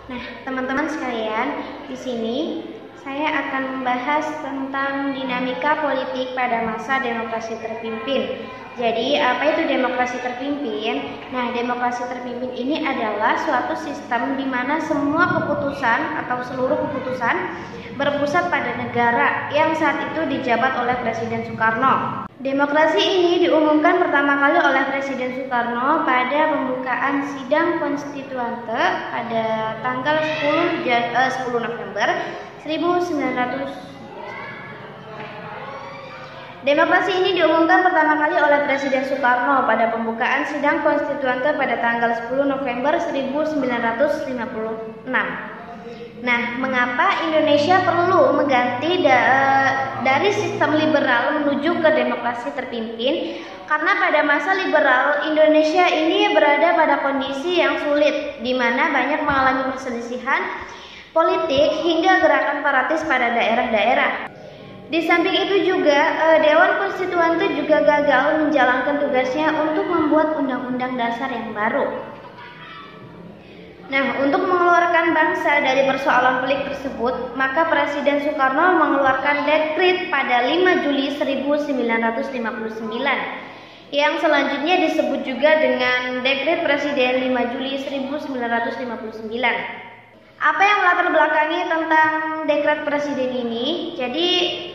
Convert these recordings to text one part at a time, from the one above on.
Nah, teman-teman sekalian, di sini saya akan membahas tentang dinamika politik pada masa demokrasi terpimpin. Jadi, apa itu demokrasi terpimpin? Nah, demokrasi terpimpin ini adalah suatu sistem di mana semua keputusan atau seluruh keputusan berpusat pada negara yang saat itu dijabat oleh Presiden Soekarno. Demokrasi ini diumumkan pertama kali oleh Presiden Soekarno pada pembukaan sidang konstituante pada tanggal 10 November 1900. Demokrasi ini diumumkan pertama kali oleh Presiden Soekarno pada pembukaan sidang konstituante pada tanggal 10 November 1956. Nah, mengapa Indonesia perlu mengganti dari sistem liberal menuju ke demokrasi terpimpin? Karena pada masa liberal, Indonesia ini berada pada kondisi yang sulit, di mana banyak mengalami perselisihan politik hingga gerakan separatis pada daerah-daerah. Di samping itu juga, Dewan Konstituante juga gagal menjalankan tugasnya untuk membuat undang-undang dasar yang baru. Nah, untuk mengeluarkan bangsa dari persoalan pelik tersebut, maka Presiden Soekarno mengeluarkan dekret pada 5 Juli 1959 yang selanjutnya disebut juga dengan Dekret Presiden 5 Juli 1959. Apa yang latar belakangi tentang dekret presiden ini? Jadi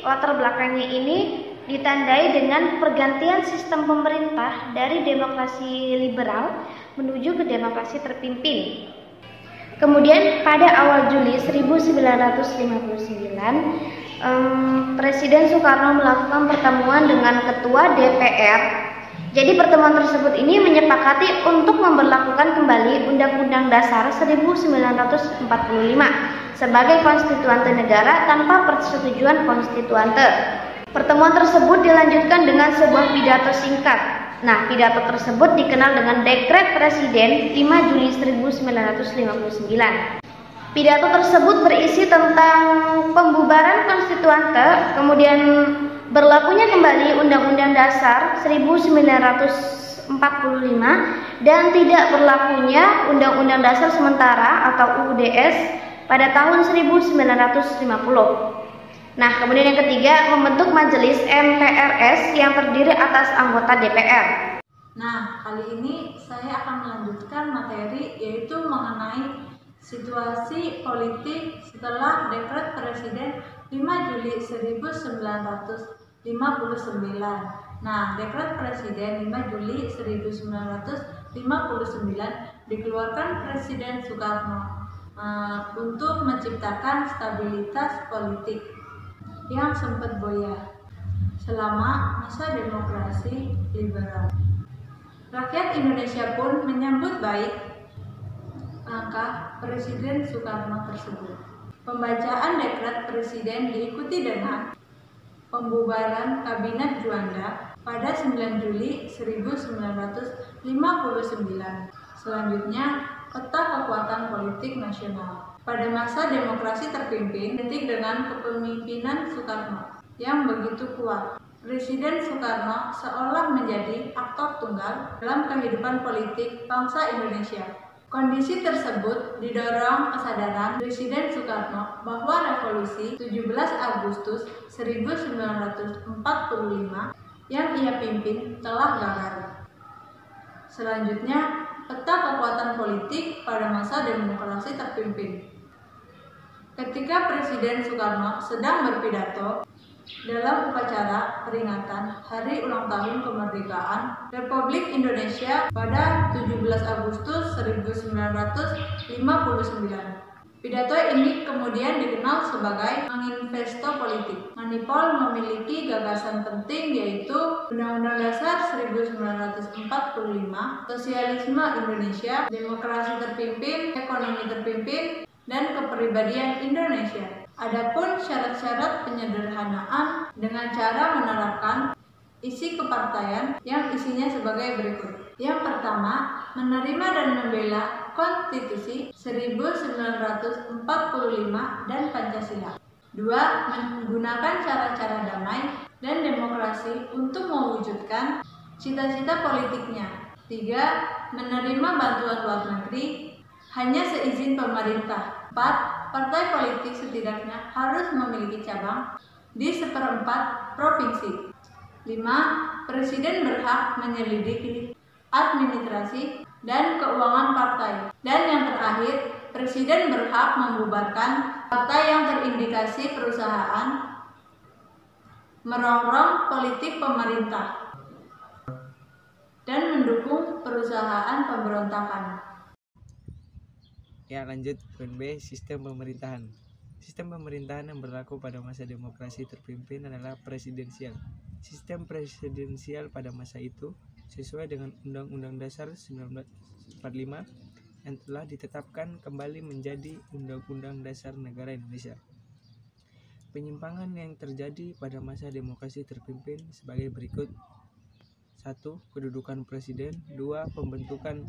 latar belakangnya ini ditandai dengan pergantian sistem pemerintah dari demokrasi liberal menuju ke demokrasi terpimpin. Kemudian pada awal Juli 1959, Presiden Soekarno melakukan pertemuan dengan Ketua DPR. Jadi pertemuan tersebut ini menyepakati untuk memberlakukan kembali Undang-Undang Dasar 1945 sebagai konstituante negara tanpa persetujuan konstituante. Pertemuan tersebut dilanjutkan dengan sebuah pidato singkat. Nah, pidato tersebut dikenal dengan Dekret Presiden 5 Juli 1959. Pidato tersebut berisi tentang pembubaran konstituante, kemudian berlakunya kembali Undang-Undang Dasar 1945 dan tidak berlakunya Undang-Undang Dasar sementara atau UUDS pada tahun 1950. Nah, kemudian yang ketiga, membentuk Majelis MPRS yang terdiri atas anggota DPR. Nah, kali ini saya akan melanjutkan materi yaitu mengenai situasi politik setelah Dekret Presiden 5 Juli 1959. Nah, Dekret Presiden 5 Juli 1959 dikeluarkan Presiden Soekarno untuk menciptakan stabilitas politik yang sempat goyah selama masa demokrasi liberal. Rakyat Indonesia pun menyambut baik langkah Presiden Soekarno tersebut. Pembacaan Dekret Presiden diikuti dengan pembubaran Kabinet Juanda pada 9 Juli 1959. Selanjutnya, peta kekuatan politik nasional. Pada masa demokrasi terpimpin, identik dengan kepemimpinan Soekarno yang begitu kuat. Presiden Soekarno seolah menjadi aktor tunggal dalam kehidupan politik bangsa Indonesia. Kondisi tersebut didorong kesadaran Presiden Soekarno bahwa revolusi 17 Agustus 1945 yang ia pimpin telah gagal. Selanjutnya, peta kekuatan politik pada masa demokrasi terpimpin. Ketika Presiden Soekarno sedang berpidato dalam upacara peringatan Hari Ulang Tahun Kemerdekaan Republik Indonesia pada 17 Agustus 1959. Pidato ini kemudian dikenal sebagai manifesto politik. Manipol memiliki gagasan penting yaitu Undang-Undang Dasar 1945, Sosialisme Indonesia, Demokrasi Terpimpin, Ekonomi Terpimpin, dan Kepribadian Indonesia. Adapun syarat-syarat penyederhanaan dengan cara menerapkan isi kepartaian yang isinya sebagai berikut. Yang pertama, menerima dan membela Konstitusi 1945 dan Pancasila. 2. Menggunakan cara-cara damai dan demokrasi untuk mewujudkan cita-cita politiknya. 3. Menerima bantuan luar negeri. hanya seizin pemerintah. 4. Partai politik setidaknya harus memiliki cabang di 1/4 provinsi. 5. Presiden berhak menyelidiki administrasi dan keuangan partai. Dan yang terakhir, Presiden berhak membubarkan partai yang terindikasi perusahaan merongrong politik pemerintah dan mendukung perusahaan pemberontakan. Ya, lanjut poin B, sistem pemerintahan. Sistem pemerintahan yang berlaku pada masa demokrasi terpimpin adalah presidensial. Sistem presidensial pada masa itu sesuai dengan Undang-Undang Dasar 1945 yang telah ditetapkan kembali menjadi Undang-Undang Dasar Negara Indonesia. Penyimpangan yang terjadi pada masa demokrasi terpimpin sebagai berikut. 1. Kedudukan presiden. 2. Pembentukan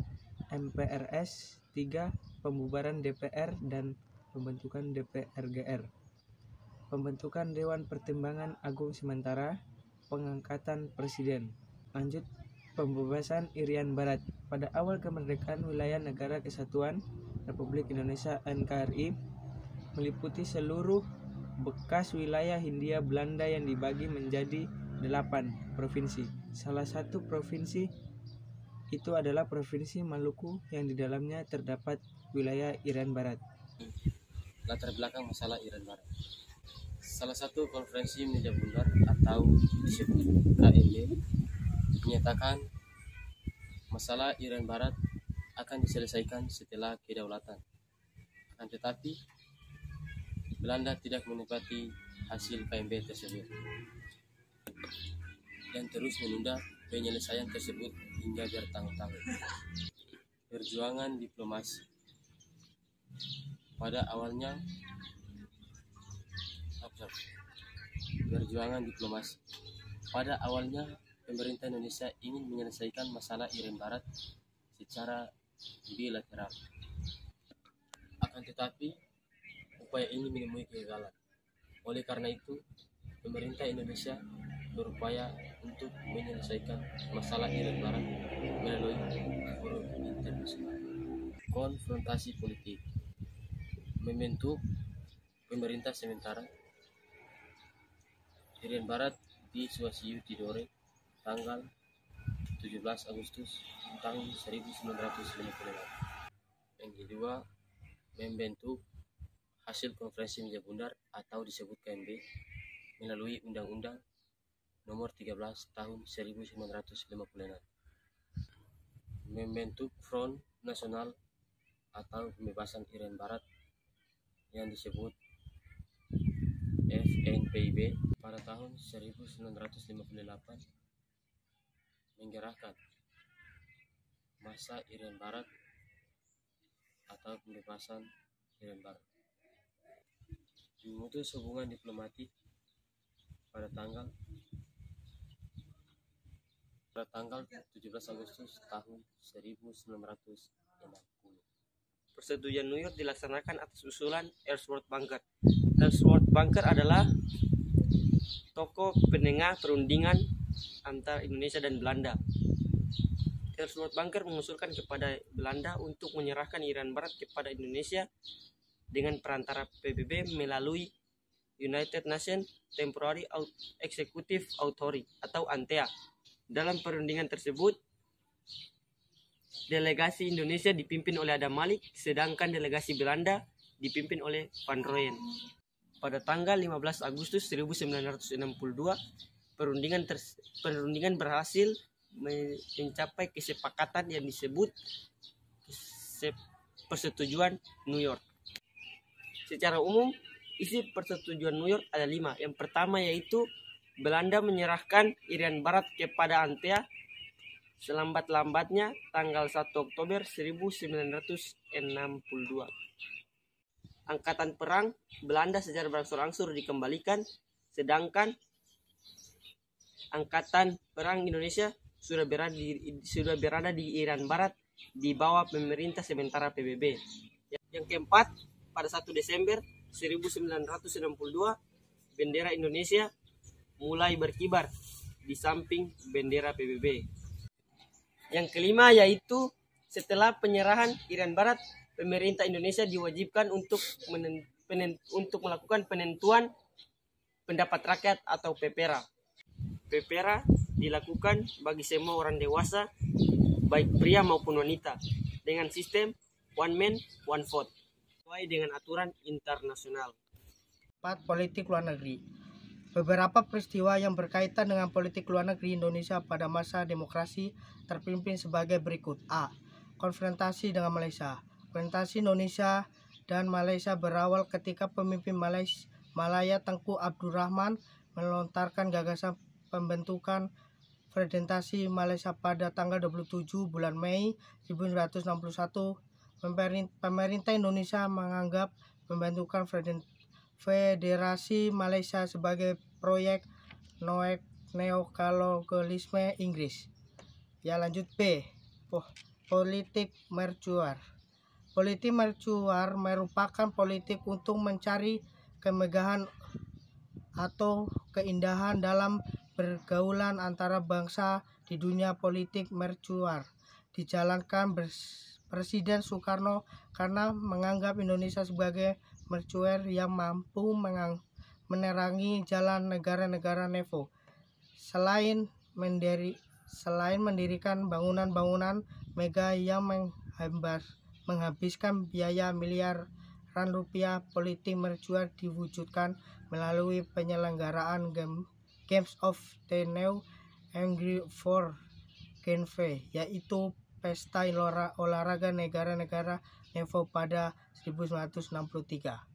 MPRS. 3. Pembubaran DPR dan pembentukan DPRGR. Pembentukan Dewan Pertimbangan Agung sementara. Pengangkatan presiden. Lanjut, pembebasan Irian Barat. Pada awal kemerdekaan wilayah Negara Kesatuan Republik Indonesia NKRI meliputi seluruh bekas wilayah Hindia Belanda yang dibagi menjadi 8 provinsi. Salah satu provinsi itu adalah Provinsi Maluku yang di dalamnya terdapat wilayah Irian Barat. Latar belakang masalah Irian Barat. Salah satu konferensi media bundar atau disebut KMB menyatakan masalah Irian Barat akan diselesaikan setelah kedaulatan. Akan tetapi Belanda tidak menepati hasil KMB tersebut dan terus menunda penyelesaian tersebut hingga bertahun-tahun. Perjuangan diplomasi. Pada awalnya pemerintah Indonesia ingin menyelesaikan masalah Irian Barat secara bilateral. Akan tetapi upaya ini menemui kegagalan. Oleh karena itu, pemerintah Indonesia berupaya untuk menyelesaikan masalah Irian Barat melalui forum internasional. Konfrontasi politik. Membentuk pemerintah sementara Irian Barat di Suasiu Tidore tanggal 17 Agustus tahun 1956. Yang kedua, membentuk hasil konferensi media bundar atau disebut KMB melalui Undang-Undang Nomor 13 Tahun 1956. Membentuk Front Nasional atau Pembebasan Irian Barat yang disebut FNPIB pada tahun 1958, menggerakkan masa Irian Barat atau pembebasan Irian Barat. Memutus hubungan diplomatik pada tanggal 17 Agustus tahun 1960. Persetujuan New York dilaksanakan atas usulan Ellsworth Bunker. Ellsworth Bunker adalah tokoh penengah perundingan antara Indonesia dan Belanda. Ellsworth Bunker mengusulkan kepada Belanda untuk menyerahkan Irian Barat kepada Indonesia dengan perantara PBB melalui United Nations Temporary Executive Authority atau ANTEA. Dalam perundingan tersebut, delegasi Indonesia dipimpin oleh Adam Malik, sedangkan delegasi Belanda dipimpin oleh Van Rooyen. Pada tanggal 15 Agustus 1962, perundingan berhasil mencapai kesepakatan yang disebut Persetujuan New York. Secara umum, isi Persetujuan New York ada 5. Yang pertama yaitu Belanda menyerahkan Irian Barat kepada ANTEA selambat-lambatnya tanggal 1 Oktober 1962. Angkatan perang Belanda secara berangsur-angsur dikembalikan, sedangkan angkatan perang Indonesia sudah berada di Irian Barat di bawah pemerintah sementara PBB. Yang keempat, pada 1 Desember 1962, bendera Indonesia mulai berkibar di samping bendera PBB. Yang kelima yaitu setelah penyerahan Irian Barat, pemerintah Indonesia diwajibkan untuk melakukan penentuan pendapat rakyat atau PPRA. PPRA dilakukan bagi semua orang dewasa, baik pria maupun wanita, dengan sistem one man, one vote, sesuai dengan aturan internasional. 4. Politik luar negeri. Beberapa peristiwa yang berkaitan dengan politik luar negeri Indonesia pada masa demokrasi terpimpin sebagai berikut. A. Konfrontasi dengan Malaysia. Konfrontasi Indonesia dan Malaysia berawal ketika pemimpin Malaya Tengku Abdul Rahman melontarkan gagasan pembentukan Federasi Malaysia pada tanggal 27 bulan Mei 1961. Pemerintah Indonesia menganggap pembentukan Federasi Malaysia sebagai proyek neokolonialisme Inggris. Ya, lanjut B. Politik mercusuar. Politik mercusuar merupakan politik untuk mencari kemegahan atau keindahan dalam pergaulan antara bangsa di dunia. Politik mercusuar dijalankan Presiden Soekarno karena menganggap Indonesia sebagai mercusuar yang mampu menerangi jalan negara-negara NEVO. Selain mendirikan bangunan-bangunan mega yang menghabiskan biaya miliaran rupiah, politik mercusuar diwujudkan melalui penyelenggaraan Games of the New Angry for Geneve, yaitu pesta olahraga negara-negara NEVO pada 1963.